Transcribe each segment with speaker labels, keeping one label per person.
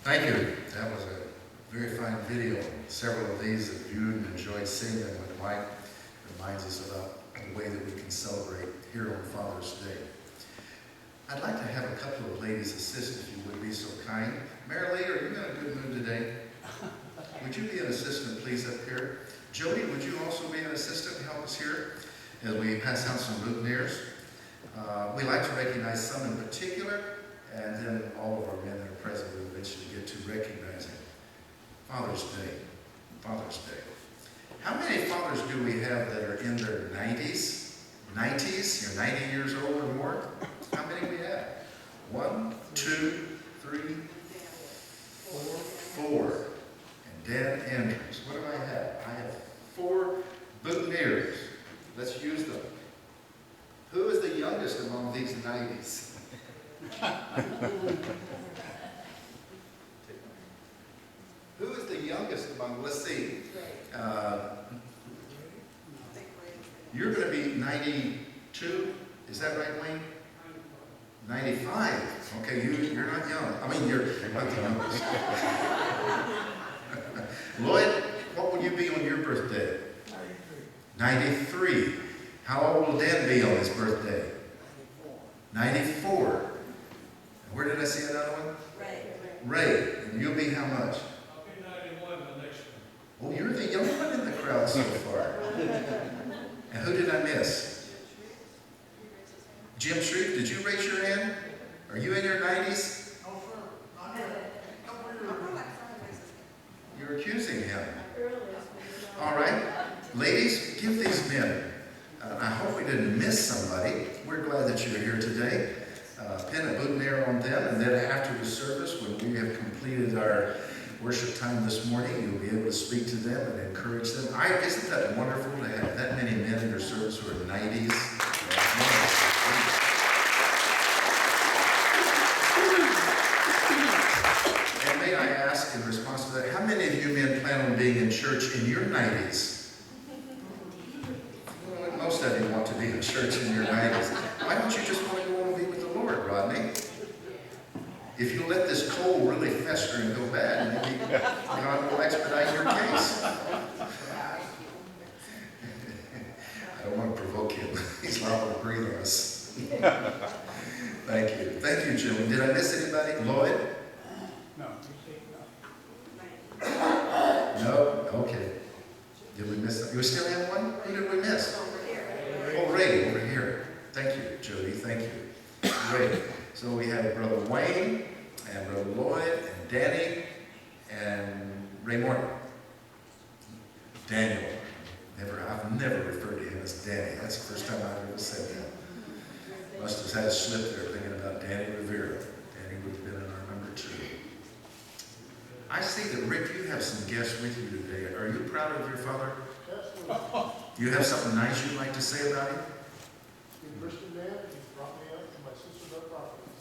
Speaker 1: Thank you. That was a very fine video. Several of these have viewed and enjoyed seeing them with Mike. It reminds us about the way that we can celebrate here on Father's Day. I'd like to have a couple of ladies assist, if you would be so kind. Mary Lee, are you in a good mood today? Would you be an assistant, please, up here? Jody, would you also be an assistant to help us here as we pass out some boutonnieres? We like to recognize some in particular, and then all of our men that are present will eventually get to recognizing Father's Day. Father's Day. How many fathers do we have that are in their 90s? 90s? You're 90 years old or more? How many we have? 1, 2, 3, 4. And Dan Andrews. What do I have? I have 4 boutonnieres. Let's use them. Who is the youngest among these 90s? Who is the youngest among, let's see. You're going to be 92. Is that right, Wayne? 95. Okay, you're not young. I mean, you're not the youngest. Lloyd, what will you be on your birthday? 93. How old will Dan be on his birthday? 94. Where did I see another one? Ray. And you'll be how much?
Speaker 2: I'll be 91 the next one.
Speaker 1: Oh, you're the young one in the crowd so far. And who did I miss? Jim Shreve, did you raise your hand? Are you in your 90s?
Speaker 3: No, sir. Not yet.
Speaker 1: You're accusing him. All right. Ladies, give these men. I hope we didn't miss somebody. We're glad that you're here today. Pin a boutonniere on them, and then after the service, when we have completed our worship time this morning, you'll be able to speak to them and encourage them. Isn't that wonderful to have that many men in your service who are 90s? And may I ask, in response to that, how many of you men plan on being in church in your 90s? Well, most of you want to be in church in your 90s. Why don't you just want to go and be with the Lord, Rodney? If you let this cold really fester and go bad, maybe God will expedite your case. I don't want to provoke him. He's liable to breathe on us. Thank you. Thank you, Jim. Did I miss anybody? Lloyd?
Speaker 2: No.
Speaker 1: No? Okay. Did we miss them? You still have one? Who did we miss? Oh, Ray, over here. Thank you, Jody. Thank you. Ray. So we have Brother Wayne, and Brother Lloyd, and Danny, and Ray Morton. Daniel. I've never referred to him as Danny. That's the first time I've ever said that. Must have had a slip there thinking about Danny Rivera. Danny would have been in our number 2. I see that, Rick, you have some guests with you today. Are you proud of your father? Do you have something nice you'd like to say about him?
Speaker 3: He's a Christian man. He brought me up, and my sister got properties.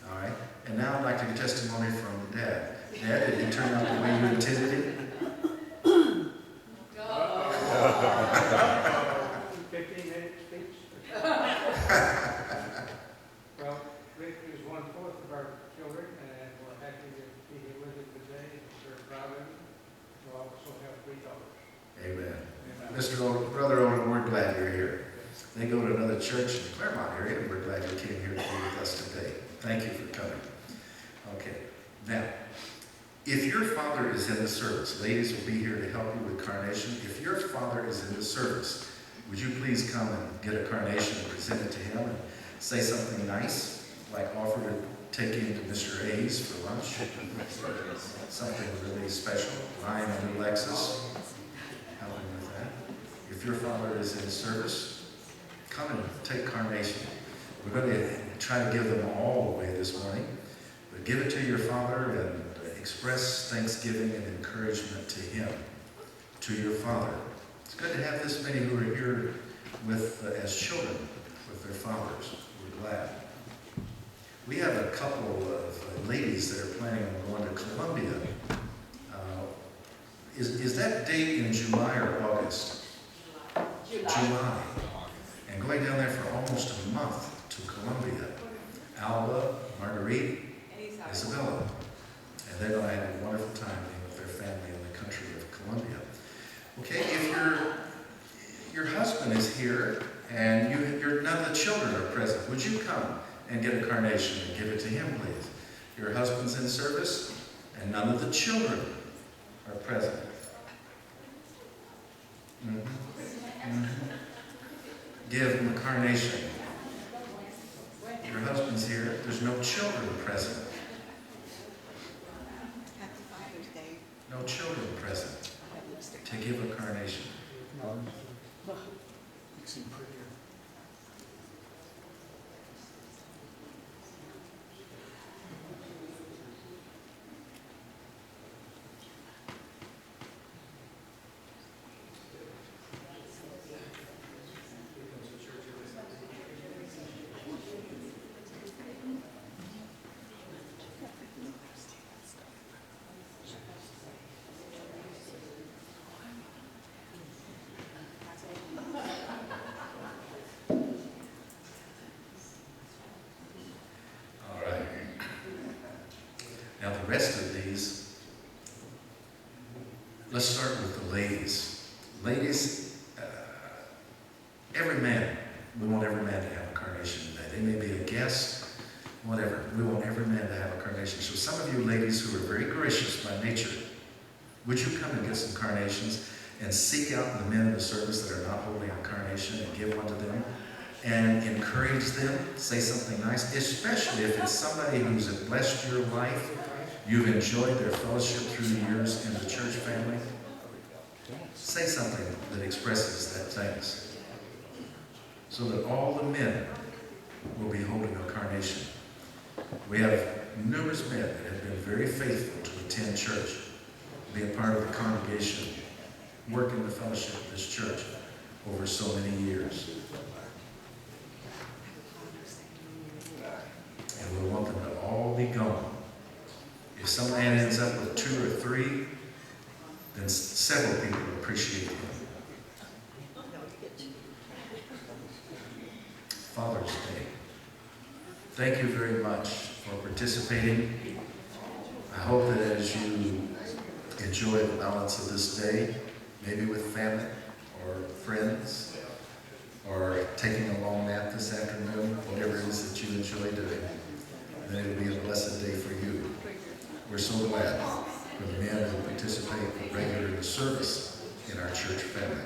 Speaker 1: All right. And now I'd like to get testimony from Dad. Dad, did it turn out the way you intended it?
Speaker 2: 15-minute speech. Well, Rick is 1/4 of our children, and we're happy to be here with him today. We're proud of him. We also have 3 daughters.
Speaker 1: Amen.
Speaker 2: And,
Speaker 1: Brother Owen, we're glad you're here. They go to another church in the Claremont area, and we're glad you came here to be with us today. Thank you for coming. Okay. Now, if your father is in the service, ladies will be here to help you with carnation. If your father is in the service, would you please come and get a carnation and present it to him and say something nice, like offer to take him to Mr. A's for lunch? Something really special. Ryan and Alexis, help him with that. If your father is in service, come and take carnation. We're going to try to give them all away this morning, but give it to your father and express thanksgiving and encouragement to him, to your father. It's good to have this many who are here with as children with their fathers. We're glad. We have a couple of ladies that are planning on going to Columbia. Is that date in July or August? July. And going down there for almost a month to Columbia. Alba, Marguerite, Isabella. And they're going to and get a carnation and give it to him, please. Your husband's in service, and none of the children are present. Give him a carnation. Your husband's here. There's no children present.
Speaker 4: Happy Father's Day.
Speaker 1: No children present to give a carnation. Now the rest of these, let's start with the ladies. Ladies, every man, we want every man to have a carnation today. They may be a guest, whatever. We want every man to have a carnation. So some of you ladies who are very gracious by nature, would you come and get some carnations and seek out the men in the service that are not holding a carnation and give one to them? And encourage them, say something nice, especially if it's somebody who's blessed your life. You've enjoyed their fellowship through the years in the church family. Say something that expresses that thanks, so that all the men will be holding a carnation. We have numerous men that have been very faithful to attend church, be a part of the congregation, work in the fellowship of this church over so many years. And we want them to all be gone. If some man ends up with 2 or 3, then several people appreciate him. Father's Day. Thank you very much for participating. I hope that as you enjoy the balance of this day, maybe with family or friends, or taking a long nap this afternoon, whatever it is that you enjoy doing, then it will be a blessed day for you. We're so glad for the men who participate regularly in the service in our church family.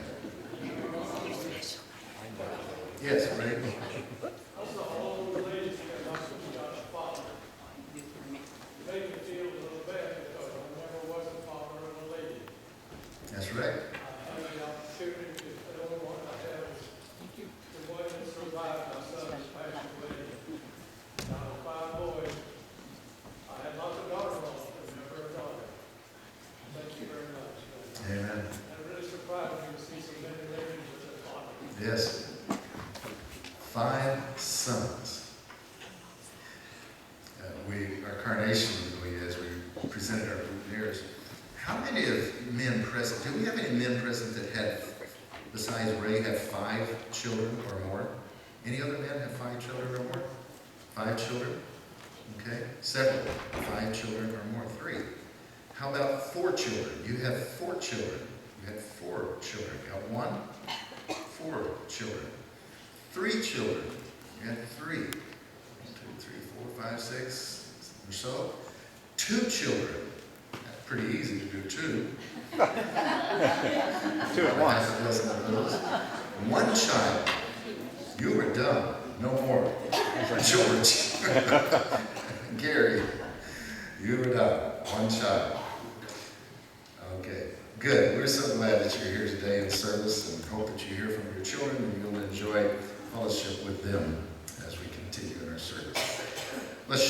Speaker 1: Yes, Ray?
Speaker 3: Also, all the ladies that must have got a father. They can feel a little bad because I never was a father of a lady.
Speaker 1: That's right.
Speaker 3: I had the opportunity to, the only one I had was the one that survived my son's passed away. Out of 5 boys, I had lots of daughters, but never a daughter. Thank you very much.
Speaker 1: Amen.
Speaker 3: It really surprised me to see so many ladies with their father.
Speaker 1: Yes. 5 sons. Our carnation, as we presented our boutonnieres, how many of men present, do we have any men present that had, besides Ray, have 5 children or more? Any other men have 5 children or more? 5 children? Okay. Several. 5 children or more. 3. How about 4 children? You have 4 children. You had 4 children. You got 1? 4 children. 3 children. You had 3. 1, 2, 3, 4, 5, 6 or so. 2 children. That's pretty easy to do 2.
Speaker 5: 2 at once.
Speaker 1: Half a dozen of those. 1 child. You were done. No more. George. Gary. You were done. 1 child. Okay. Good. We're so glad that you're here today in service, and hope that you hear from your children and you'll enjoy fellowship with them as we continue in our service. Let's